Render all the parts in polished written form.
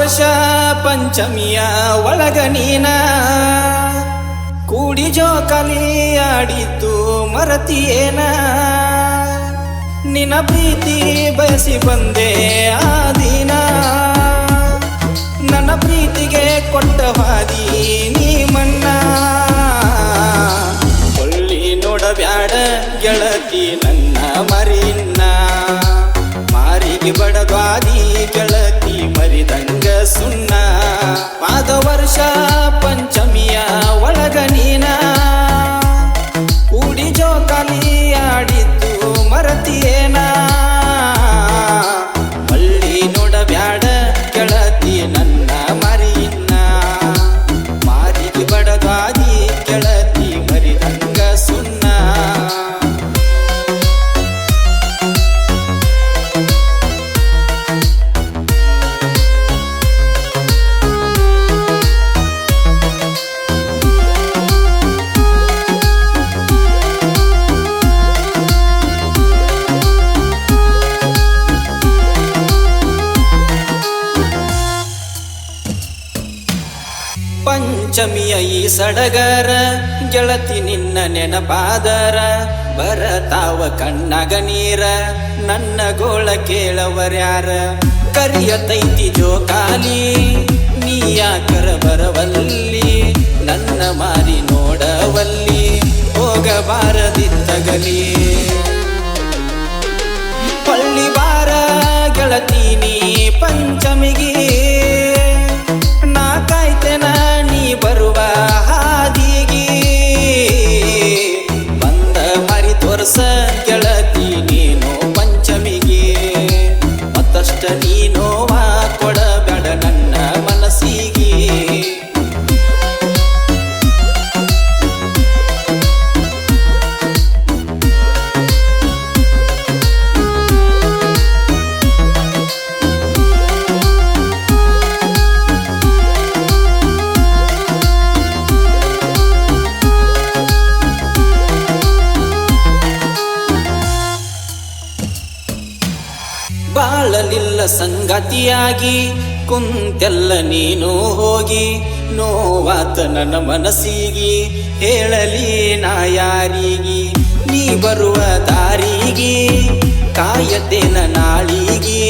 ವರ್ಷ ಪಂಚಮಿಯ ಒಳಗ ನೀನ ಕೂಡಿ ಜೋಕಾಲಿ ಆಡಿದ್ದು ಮರತಿಯೇನ ನಿನ್ನ ಪ್ರೀತಿ ಬಯಸಿ ಬಂದೆ ಆ ದಿನ ನನ್ನ ಪ್ರೀತಿಗೆ ಕೊಟ್ಟ ಹಾದಿ ನೀ ಮನ್ನ ಒಳ್ಳಿ ನೋಡಬ್ಯಾಡ ಗೆಳತಿ ನನ್ನ ಮರಿನ್ನ ಮಾರಿಗೆ ಬಡದ್ವಾದಿ ಗೆಳತಿ ಮರಿದಂಗ ಸುಣ್ಣ ಪಾದ ವರ್ಷ ಪಂಚಮಿಯ ಒಳಗ ನೀನ ಕೂಡಿ ಜೋಕಾಲಿ ಆಡಿದ್ದು ಮರತಿಯೇನ ಒಳ್ಳಿ ನೋಡಬ್ಯಾಡ ಗೆಳತಿ ನನ್ನ ಮರಿನ್ನ ಮಾರಿಗೆ ಬಡದ್ವಾದಿ ಗೆಳತಿ ಮರಿದಂಗ ಸುಣ್ಣ ಪಂಚಮಿಯ ಈ ಸಡಗರ ಗೆಳತಿ ನಿನ್ನ ನೆನಪಾದರ ಬರತಾವ ಕಣ್ಣಾಗ ನೀರ ನನ್ನ ಗೋಳ ಕೇಳವರ್ಯಾರ ಕರಿಯತೈತಿ ಜೋಕಾಲಿ ನೀ ಯಾಕರ ಬರವಲ್ಲಿ ನನ್ನ ಮಾರಿ ನೋಡವಲ್ಲಿ ಹೋಗಬಾರದಿತ್ತಗಲಿ ಪಳ್ಳಿ ಬಾರ ಗೆಳತಿ ನೀ ಪಂಚಮಿಗೆ ಕಾಯ್ತೆನ ನೀ ಬರುವ ಹಾದಿಗೆ ಬಂದ ಮರಿ ತೋರ್ಸ ಗೆಳತಿ ನೀನು ಪಂಚಮಿಗೆ ಮತ್ತಷ್ಟ ನೀನೋವ ಕೊಡಬೇಡ ನನ್ನ ಮನಸ್ಸಿಗೆ ಬಾಳಲಿಲ್ಲ ಸಂಗತಿಯಾಗಿ ಕುಂತೆಲ್ಲ ನೀನು ಹೋಗಿ ನೋವಾತ ನನ್ನ ಮನಸ್ಸಿಗೆ ಹೇಳಲಿ ನಾ ಯಾರಿಗೆ ನೀ ಬರುವ ದಾರಿಗೆ ಕಾಯತೇನ ನಾಳಿಗೆ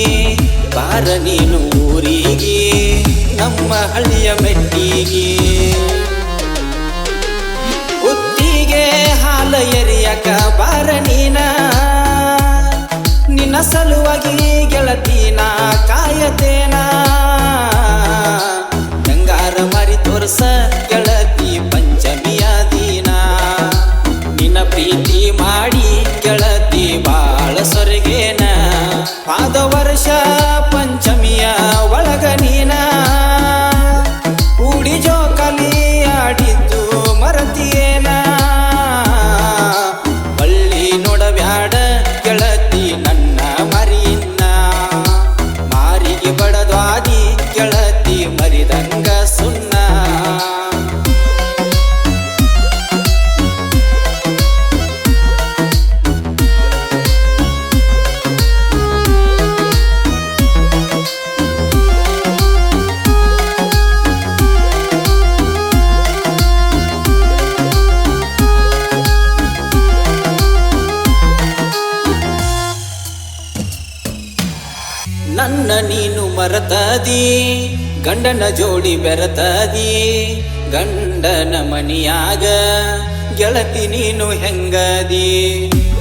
ಬಾರ ನೀನು ಊರಿಗೆ ನಮ್ಮ ಹಳ್ಳಿಯ ಮೆಟ್ಟಿಗೆ ಉತ್ತಿಗೆ ಹಾಲ ಎರಿಯಕ ಬಾರ ನೀನ ನಿನ್ನ ಸಲುವಾಗಿ ಗೆಳತಿನ ಕಾಯತೇನ ಗಂಗಾರ ಮರಿ ತೋರ್ಸ ಗೆಳತಿ ಪಂಚಮಿಯ ದಿನ ನಿನ್ನ ಪ್ರೀತಿ ಮಾಡಿ ಗೆಳತಿ ಬಾಳ ಸೊರಗೇನ ಪಾದ ವರ್ಷ ಪಂಚಮಿಯ ಒಳಗ ನೀನ ಕೂಡಿ ಜೋಕಾಲಿ ಆಡಿದ್ದು ಮರತಿಯೇನ ಒಳ್ಳಿ ನೋಡಬ್ಯಾಡ ಗೆಳತಿ ನನ್ನ ಮರಿನ್ನ ಮಾರಿಗೆ ಬಡದ್ವಾದಿ ಗೆಳತಿ ಮರಿದಂಗ ಸುಣ್ಣ ನನ್ನ ನೀನು ಮರತದಿ ಗಂಡನ ಜೋಡಿ ಬೆರತದಿ ಗಂಡನ ಮನಿಯಾಗ ಗೆಳತಿ ನೀನು ಹೆಂಗದಿ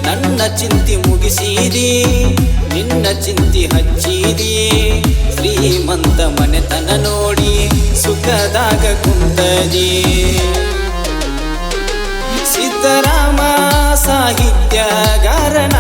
ನನ್ನ ಚಿಂತಿ ಮುಗಿಸಿದಿ ನಿನ್ನ ಚಿಂತಿ ಹಚ್ಚಿದಿ ಶ್ರೀಮಂತ ಮನೆತನ ನೋಡಿ ಸುಖದಾಗ ಕುಂತದಿ ಸಿದ್ದರಾಮ ಸಾಹಿತ್ಯಗಾರನ